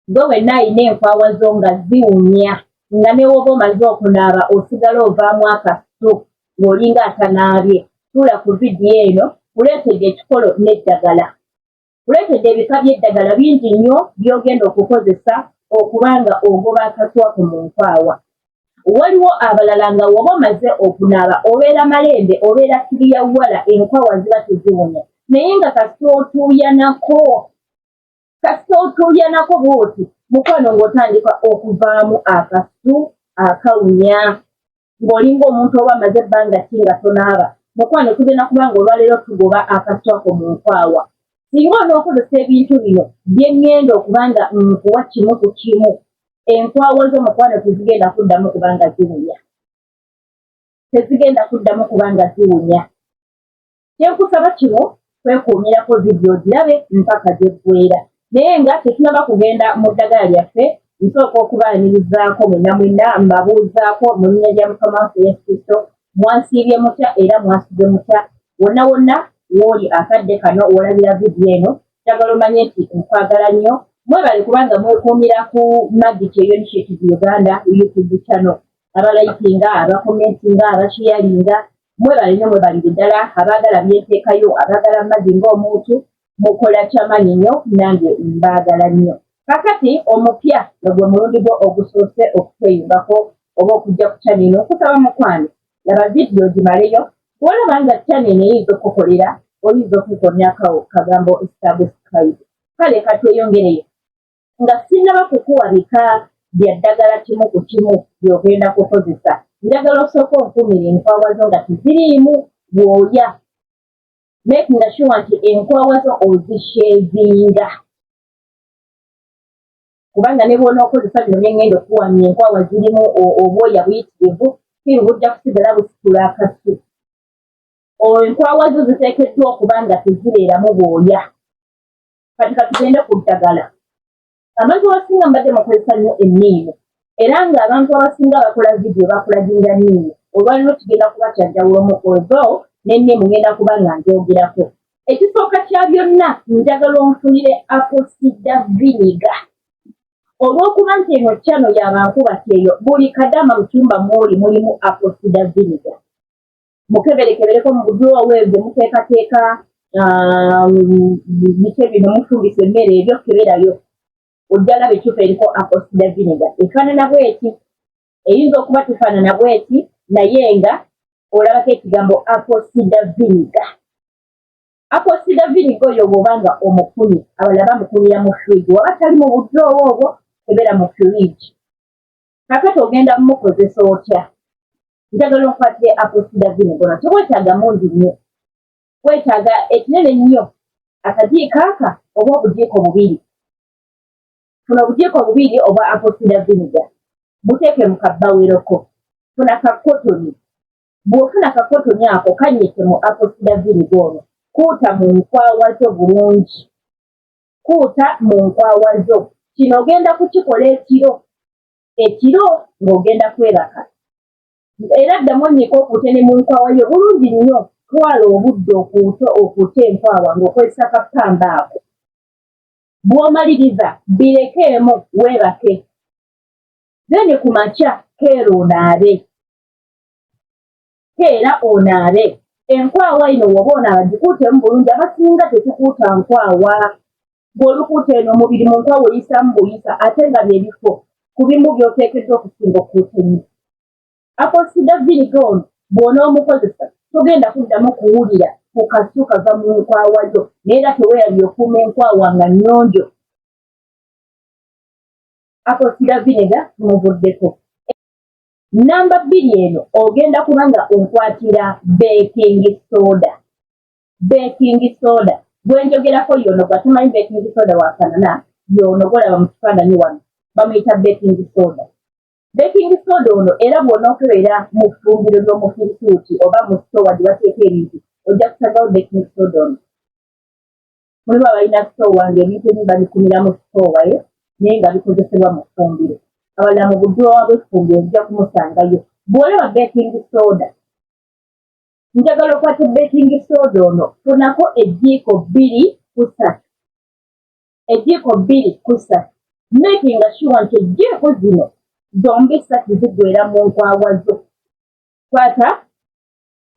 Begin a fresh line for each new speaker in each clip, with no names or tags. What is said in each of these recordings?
gwe wenna alina enkwawa zo nga ziwunya nga ne woba omaze okunaaba osigala ovaamu akasu ng'olinga atanaabye. Tuula ku vidiyo eno kuleetedde ekikolo n'eddagala. Kuleetedde ebika by'eddagala bingi nnyo by'ogenda okukozesa okubanga ogoba akaswaku mu nkwawa. Waliwo abalala nga woba omaze okunaaba obeera malembe obeera kiriyawala enkwawa ziba teziwunya naye nga kasita otuuya nako bw'oti mukwano ng'otandika okuvaamu akasu akawunya ng'olinga omuntu oba amaze ebbanga ki nga tonaaba. Mukwano tugenda kubanga olwaleero tugoba akaswako mu nkwawa. Singa onookozesa ebintu bino bye ŋŋenda okubanga nkuwa kimu ku kimu, enkwawa zo mukwano tezigenda kuddamu kubanga ziwunya. Kyenkusaba kino kwekuumirako vidiyo girabe mpaka gy'eggweera. Naye nga tetunaba kugenda mu ddagala lyaffe, nsooka okubaanirizaako mwenna mbabuuzaako mu linnya lya Mukama waffe Yesu Kristo, mwansiibye mutya era mwasibye mutya wonna w'oli akadde kano w'olabira vidiyo eno. Njagala omanye nti nkwagala nnyo. Mwebale kubanga mwekuumira ku Magic Initiative Uganda YouTube channel. Abalayikinga, abakomentinga, abashiyaringa, mwebale nnyo mwebalire ddala. Abaagala byenteekayo, abaagala Magi ng'omuntu, mukola kyamaanyi nnyo, nange mbaagala nnyo. Kakati omupya nga gwe mulundi gwo ogusoose okutweyungako oba okujja ku channel eno, nkusaba mukwano laba vidiyo gimaleyo. Bw'olaba nga channel eno eyinza okukolera, oyinza okukonyaako kagambo subscribe. Kale katweyongereyo nga sinnaba kukuwa bika bya ddagala kimu ku kimu by'ogenda kukozesa. Njagala osooka onkuumira enkwawa zo nga teziriimu bwoya. Making sure nti enkwawa zo ozisheevinga. Kubanga ne bw'onookozesa bino bye ŋŋenda okukuwamya enkwawa zirimu obwoya buyitirivu, kiri bujja kusigala busitula akasu. Enkwawa zo ziteekeddwa okuba nga tezibeeramu bwoya. Kati katugende ku ddagala. Abantu abasinga mbadde mukozesa nnyo enniimu era ng'abantu abasinga bakola vidiyo bakulaginga nniimu. Olwaliro kigenda kuba kyajjawulomu although n'enniimu ngenda kuba nga njogerako. Ekisooka kya byonna njagala onfunire apple cider vinegar. Olw'okuba nti eno channel y'abankuba teeyo buli kadama mu kyumba mw'oli mulimu apple cider vinegar. Mukeberekebereko mu budduwa weegwe muteekateeka bike bino mufumbisa emmere ebyo keberayo. Ojja laba ekyupa eriko apple cider vinegar. Efaanana bw'eti, eyinza okuba tefaanana bw'eti naye nga olabako ekigambo apple cider vinegar. Apple cider vinegar oyo bw'oba nga omufunye, abalala bamukunira mu fridge. Waba tali mu budduwa obwo, kebera mu fridge. Kakati ogenda mukozesa otya? Njagala onkwatire apple cider vinegar. Teweetaaga mungi nnyo. Weetaaga ekinene nnyo, akajiiko aka oba obujiiko bubiri. Funa obujiiko bubiri obwa apple cider vinegar. Buteeke mu kabbaweroko. Funa kakotoni. Bw'ofuna kakotoni ako kannyike mu apple cider vinegar ono. Kuuta mu nkwawa zo bulungi. Kino ogenda kukikola ekiro ng'ogenda kwebaka. Era ddamu onnyika okuute ne mu nkwawa yo bulungi nnyo. Twala obudde okuuta enkwawa ng'okozesa kapamba ako. Bw'omaliriza birekeemu weebake. Then ku makya keera onaabe. Enkwawa ino woba onaaba gikuutemu bulungi. Abasinga tetukuuta nkwawa. Bw'olukuuta eno omubiri mu nkwawa oyisaamu buyisa ate nga by'ebifo ku bimu by'oteekeddwa okusinga okuuta ennyo. Apple cider vinegar ono bw'onoomukozesa togenda kuddamu kuwulira ku kasu kava mu nkwawa zo naye teweerabye okuuma enkwawa nga nnyonjo. Apple cider vinegar tumuvuddeko. Namba 2 eno ogenda kuba nga onkwatira baking soda. Gwe njogerako y'onoga tumanyi baking soda waafaanana y'onogolaba mu kifaananyi wano bamuyita baking soda. Baking soda ono era bw'onookebera mu ffumbiro ly'omufirisuuti oba mu sitowa gye bateeka ebintu ojja kusagawo baking soda ono. Mulimu abalina sitowa ng'ebintu ebimu babikumira mu sitowa naye nga bikozesebwa mu ffumbiro. Abalala mu budduwa bw'effumbiro ojja kumusangayo. Bw'olaba baking soda, njagala okwate baking soda ono funako ejjiiko 2 ku 3. making sure nti ejjeeko zino zombi ssatu zigwera mu nkwawa zo. Kwata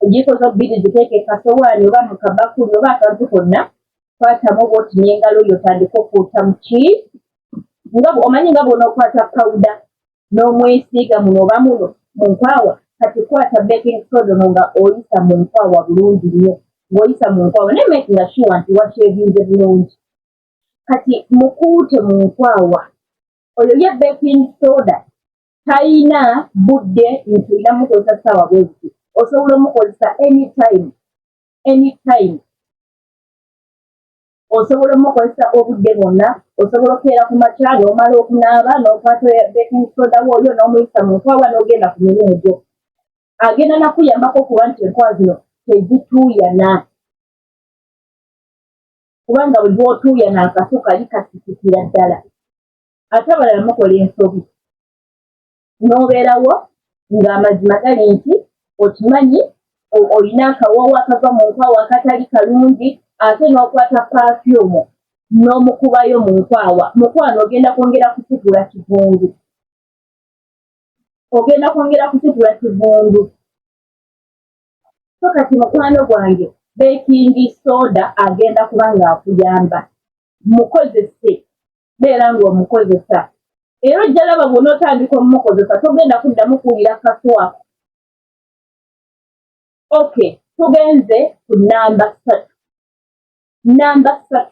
ejjiiko zo bbiri ziteeke ekasowaani oba mu kabakuli oba akantu konna, kwatamu bw'oti n'engalo yo otandika okuuta mu ki omanyi nga bw'onookwata pawuda n'omwesiiga muno oba muno mu nkwawa, kati kwata baking soda ono nga oyisa mu nkwawa bulungi nnyo, ng'oyisa mu nkwawa naye making sure nti wakyevinze bulungi. Kati mukuute mu nkwawa, oyo ye baking soda talina budde nti olina mukozesa ssaawa bweziti, osobola omukozesa anytime. Osobola omukozesa obudde bwonna, osobola okukeera ku makya n'omala okunaaba n'okwata baking soda wooyo n'omuyisa mu nkwawa n'ogenda ku mirimu gyo. Agenda nakuyambako okuba nti enkwawa zino tezituuyana. Kubanga bwe lw'otuuyana akasu kali kasisikira ddala. Ate abalala mukola ensobi. N'obeerawo ng'amazima gali nti okimanyi olina akawoowo akava mu nkwawa akatali kalungi, ate n'okwata pafyumu n'omukubayo mu nkwawa. Mukwano ogenda kwongera kusitula kivundu. So kati mukwano gwange baking soda agenda kuba ng'akuyamba. Mukozese, beera ng'omukozesa. Era ojja laba bw'onootandika omumukozesa togenda kuddamu kuwulira kaswako. Okay, tugenze ku namba 3. Namba 3,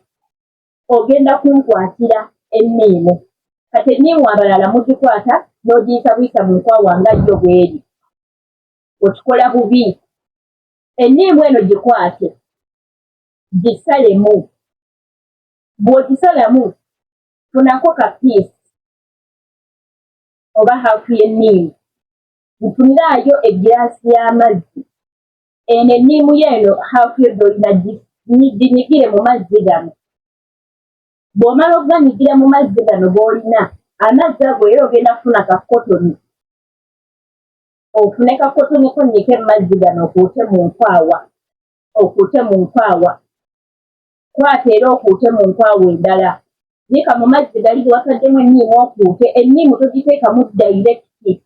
ogenda kunkwatira enniimu. Kati enniimu abalala mugikwata n'ogiyita buyisa mu nkwawa nga yo bw'eri. Okikola bubi. Enniimu eno gikwate, gisalemu. Bw'ogisalamu, funako kapiisi oba haafu y'enniimu. Nfuniraayo egiraasi y'amazzi. Eno enniimu yeeno haafu yo gy'olina ginyigire mu mazzi gano. Bw'omala okuganyigira mu mazzi gano g'olina, amazzi ago era ogenda kufuna kakotoni. Ofune kakotoni konnyike mu mazzi gano okuute mu nkwawa. Kwata era okuute mu nkwawa endala. Yiika mu mazzi gali ge wataddemu enniimu okuute. Enniimu togiteekamu dayirekiti.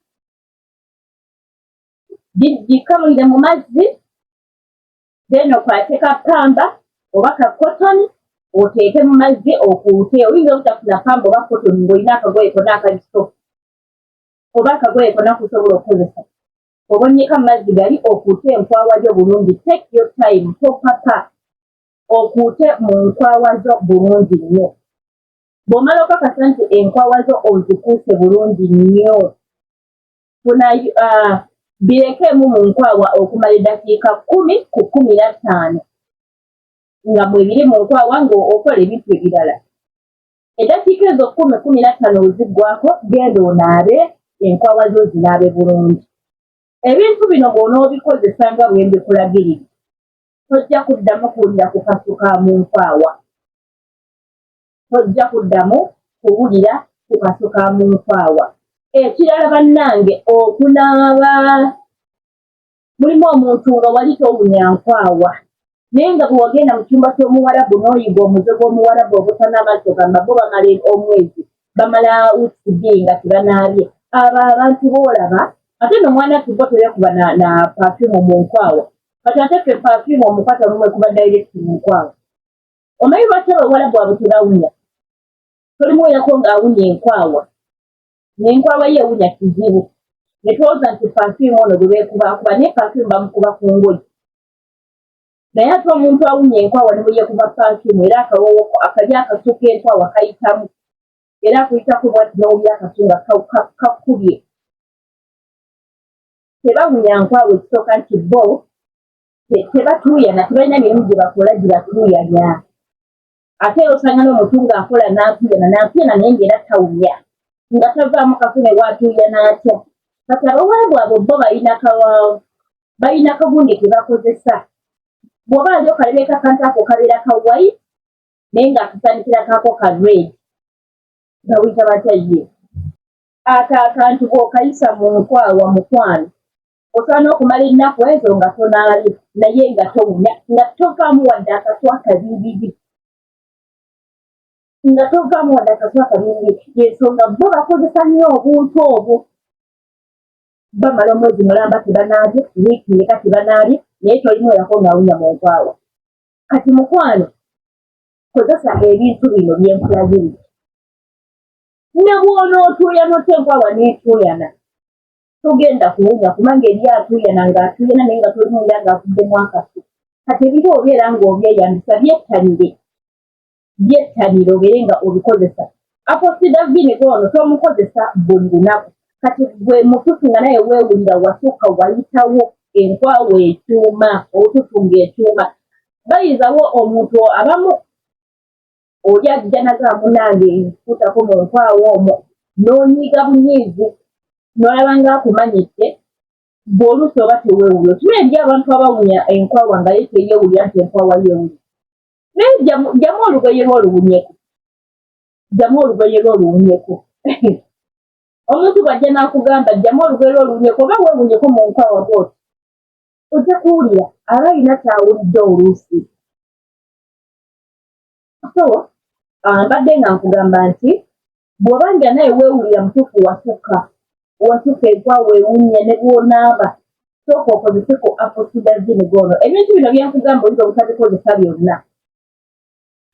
Gikamulire mu mazzi, then okwate kapamba oba kakotoni oteeke mu mazzi okuute. Oyinza obutafuna pamba oba kotoni ng'olina akagoye konna akaliso oba akagoye konna kusobola okukozesa. Oba onnyika mu mazzi gali okuute enkwawa zo bulungi. Take your time, topapa. Okuute mu nkwawa zo bulungi nnyo. Bw'omala okakasa nti enkwawa zo ozikuuse bulungi nnyo, birekeemu mu nkwawa okumala eddakiika 10 ku 15 nga mwebiri mu nkwawa ng'okola ebintu ebirala. Eddakiika ezo 10-15 oziggwako, genda onaabe, enkwawa zo zinaabe bulungi. Ebintu bino bw'onoobikozesa nga bwe mbikulagirira, tojja kuddamu kuwulira kukasuka mu nkwawa. Tojja kuddamu kuwulira kukasuka mu nkwawa. Ekirala bannange, okunaaba. Mulimu omuntu nga wali towunya nkwawa, naye nga bwe wagenda mu kyumba ky'omuwarabu n'oyiga omuze gw'omuwarabu obutana amazzi gamba bo bamala omwezi, bamala wiiki bbiri nga tebanaabye. Abo abantu boolaba, ate n'omwana tubo tebeekuba na pafyumu mu nkwawa. Kati ate ffe pafyumu omukwata mumwekuba dayirekiti mu nkwawa. Omanyi lwaki abawarabu abo tebawunya? Tolimuweerako ng'awunya enkwawa. N'enkwawa ye ewunya kizibu. Ne tulowooza nti pafyumu ono gwe beekubakuba, naye pafyumu bamukuba ku ngoye. Naye ate omuntu awunya enkwawa ne bwe yeekuba pafyumu era akawoowo akali akasu k'enkwawa kayitamu. Era akuyitako bw'ati n'owulira akasu nga kakubye. Tebawunya nkwawa ekisooka nti bo tebatuuyana, tebalina mirimu gye bakola gye batuuyanya. Ate era osanga n'omuntu ng'akola n'atuuyana naye ng'era tawunya. Nga tavaamu kafune bw'atuuyana atya. Kati abawarabu abo bo balina kagundi ke bakozesa. Bw'oba ali okalabeka akantu ako kabeera ka white naye ng'akasaanikira kaako ka red. Bawuyita batya ye? Ako akantu bw'okayisa mu nkwawa mukwano, osaana okumala ennaku ezo nga tonaabye naye nga towunya, nga tovaamu wadde akaswa kabiibibi. nga tovaamu wadde akaswa kabiri yensonga bo bakozesa nnyo obuntu obwo bamala omwezi mulamba tebanaabye wiiki ndeka tebanaabye naye tolimu erako ng'awunya mu nkwawa kati mukwano kozesa ebintu bino byenkulagirira ne bw'onootuuya n'otya enkwawa n'etuuyana togenda kuwunya kubanga eri atuuyana ng'atuuyana naye nga tolimuwulira ng'avuddemu akasu kati ebintu obeera ng'obyeyambisa byettanire obeere nga obikozesa aposidaviniga ono tomukozesa buli lunaku kati gwe mututu nga naye weewulira wasooka wayitawo enkwawa etuuma obututu ng'etuuma bayinzawo omuntu abamu oli ajja nagamba munange nfuutako mu nkwawa omwo n'onyiiga bunyiizi n'olaba ng'akumanyidde bw'oluusi oba teweewulira okimanyi eri abantu abawunya enkwawa nga ye teyeewulira nti enkwawa yeewulira naye gyamu olugoye lw'oluwunyeko omuntu bw'ajja n'akugamba gyamu olugoye lw'oluwunyeko oba weewunyeko mu nkwawa bwoti ojja kuwulira aba alina kyawulidde oluusi so mbadde nga nkugamba nti bw'obanga naye weewulira mutuufu wasuka enkwawa ewunya ne bw'onaaba sooka okozeseko aposidaviniga ono ebintu bino byenkugamba oyinza obutabikozesa byonna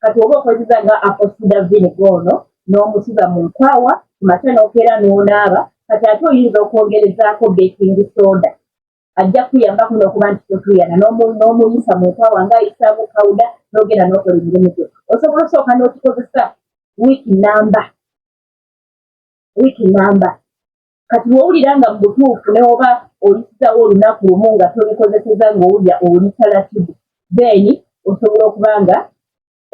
kati oba okozesa nga aposidaviniga ono n'omusiba mu nkwawa kumakya n'okeera n'onaaba kati ate oyinza okwongerezaako baking soda ajja kuyambaku n'okuba nti totuuyana n'omuyisa mu nkwawa ng'ayisaamu kawuda n'ogenda n'okola emirimu gyo osobola osooka n'okikozesa wiiki namba kati wowulira nga mu butuufu ne oba olisizawo olunaku lumu nga tobikozeseza ng'owulira olisalatibu then osobola okuba nga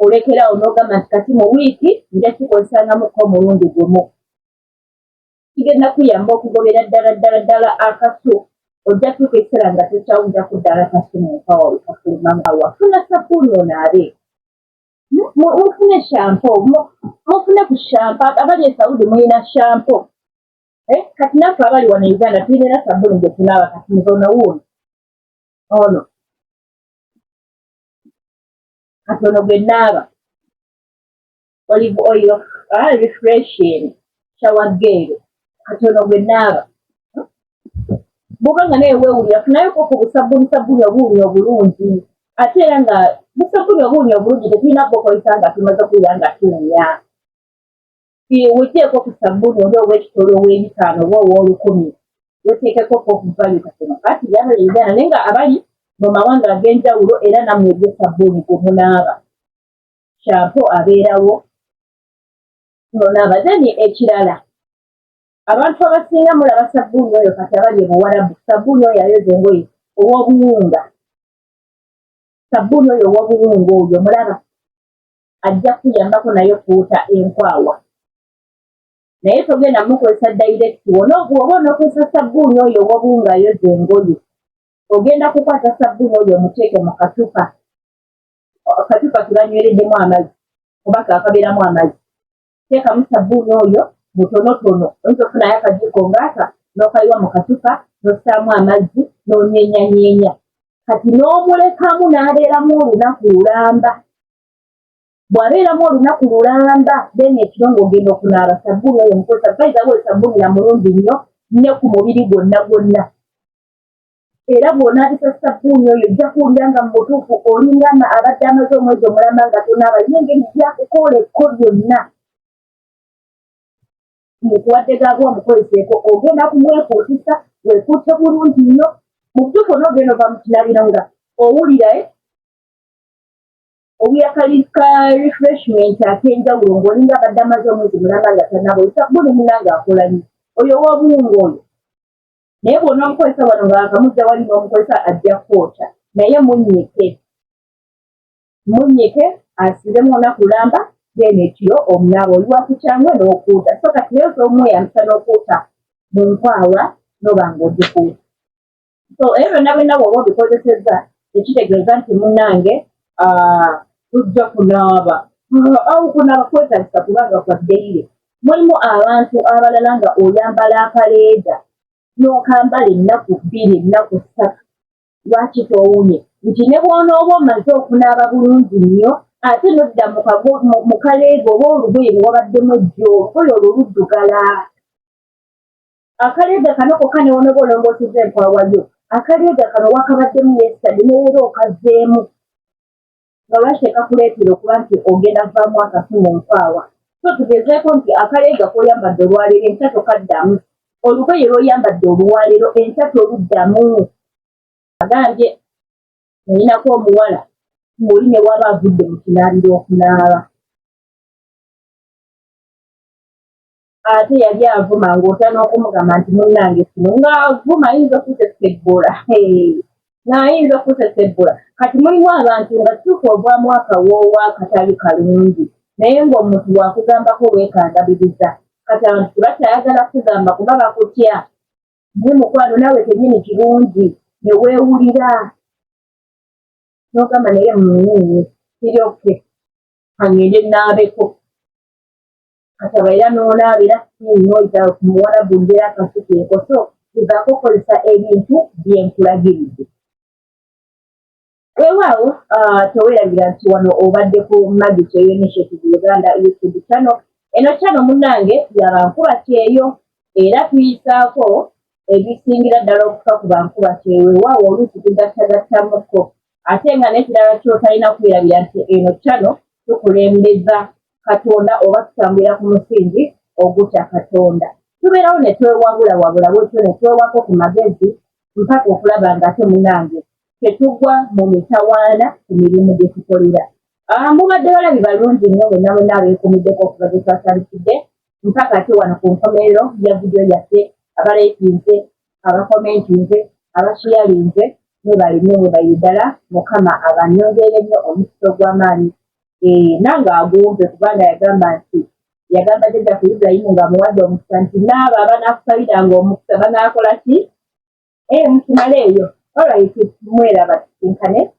olekerawo n'ogamba nti kati mu wiiki nja kikozesangamuko omulundi gumu kigenda kuyamba okugobera ddala akasu ojja tuuka ekiseera nga tokyawulira ku ddala kasu mu nkwawa wekafulumamu wafuna sabbuuni onaabe mufune shampo mufune ku shampo abali e Saudi mulina shampo kati naffe abali wano Uganda tulina sabbuuni gye tunaaba kati muzono wuuno ono kati ono gwe naaba olive oil refreshing shower gel kati ono gwe naaba bw'oba nga naye weewulira funayoko ku sabbuuni obuwunya obulungi ate era nga busabbuuni obuwunya obulungi tetulina kubukozesa nga tumaze okuwulira nga tuwunya weteeko ku sabbuuni oli ow'ekitolo ow'ebitaano oba ow'olukumi weteekeko ku value katono kati yabali Uganda naye nga abali mu mawanga ag'enjawulo era nammwe ebyesabbuuni gwe munaaba shampo abeerawo nonaaba then ekirala abantu abasinga mulaba sabbuuni oyo kati abali e Buwarabu sabbuuni oyo ayoza engoye ow'obuwunga sabbuuni oyo ow'obuwunga oyo mulaba ajja kuyambako nayo kuuta enkwawa naye togenda mukozesa direct wona oba onokozesa sabbuuni oyo ow'obuwunga ayoza engoye ogenda kukwata sabbuuni oyo omuteeke mu katupa kebanywereddemu amazzi oba kaakabeeramu amazzi teekamu sabbuuni oyo mutonotono oyinza okufunayo akajiiko ng'aka n'okayiwa mu katupa n'ossaamu amazzi n'onyenyanyeenya kati n'omulekamu n'abeeramu olunaku lulamba bw'abeeramu olunaku lulamba then ekiro ng'ogenda okunaaba sabbuuni oyo mukozesa bayizawo sabbuuni ya mulungi nnyo ne ku mubiri gwonna era bw'onaabisa sabbuuni oyo ojja kuwulira nga mu butuufu olinga abadde amaze omwezi omulamba nga tonaaba ye engeri gyakukooleko byonna mukuwadde gaagwo omukoleseeko ogenda kumwekuutisa weekuute bulungi nnyo mu butuufu onoogenda ova mu kinabiro nga owulira obuyakaliika refreshment ak'enjawulo ng'olinga abadde amaze omwezi mulamba nga tanaaba oli sabbuuni munange akola nnyo oyo ow'obuwunga oyo naye bw'ona omukozesa wano nga akamuzza wali n'omukozesa ajja kwota naye munnyike asiremu olunaku lulamba then ekiro omunaaba oli wakukyangwe n'okuuta so kati naye osomweyambisa n'okuuta mu nkwawa n'oba ng'ogikuuta so ebyo byonna bwonna bw'oba obikozesezza tekitegeeza nti munnange tujja kunaaba awo kunaaba kwetagisa kubanga kwa ddeire mulimu abantu abalala nga oyambala akaleega n'okambala ennaku 2 ennaku 3 lwaki toowunye nti ne bw'onooba omaze okunaaba bulungi nnyo ate nodda mu kaleega oba olugoye lwe wabaddemu ejjo olugoye olwo luddugala. Akaleega kano kokka ne wonoba olongoosezza enkwawayo akaleega kano wakabaddemu yesterday ne leero okazzeemu nga lwaki tekakuleetera okuba nti ogenda vaamu akafu mu nkwawa. So tugezeeko nti akaleega k'oyambadde olwaleero enkya tokaddamu, olugoye lw'oyambadde olwaleero enkya toluddamu. Agambye nayinako omuwala muli ne waba avudde mu kinaabiro okunaaba, ate yali avuma ng'otaana okumugamba nti munnange kino ng'avuma ayinza okusesebbula n'ayinza okusesebbula. Kati mulimu abantu nga kituufu ovaamu akawoowo akatali kalungi naye ng'omuntu wakugambako weekandabiriza. Kati abantu tebatayagala kugamba kuba bakutya. Naye mukwano naawe kennyini kirungi ne weewulira n'ogamba naye kiryoke kangende naabeko. Kati abaira n'onaabira sinooyita kumuwala bundera akasukeeko. So gezaako okukozesa ebintu bye nkulagiridde. Weewaawo teweerabira nti wano obadde ku Magic Initiative Uganda YouTube channel. Eno channel munnange yabankuba kyeyo era tuyisaako ebisingira ddala okufa ku bankuba kyeyo. Weewaawo oluusi tugattagattamuko ate nga n'ekirala ky'otalina kwerabira nti eno channel tukulembeza Katonda oba tutambulira ku musingi ogutya Katonda. Tubeerawo ne twewabulawabula bwetyo ne twewako ku magezi mpaka okulaba ng'ate munnange tetugwa mu mitawaana ku mirimu gye tukolera. Mubadde balabi balungi nnyo mwenna abeekumiddeko okuva gye twatandikidde mpaka ate wano ku nkomerero ya vidiyo yaffe, abaleekinze, abakomentinze, abashiyalinze, mwebali nnyo mwebali ddala. Mukama abanyongere nnyo omukisa ogw'amaanyi. Nange agumbe kubanga yagamba jjajjaffe Ibrahimu ng'amuwadde omukisa nti naabo abanaakusabiranga omukisa banaakola ki? Mukimala eyo. Alright, mweraba tusinkane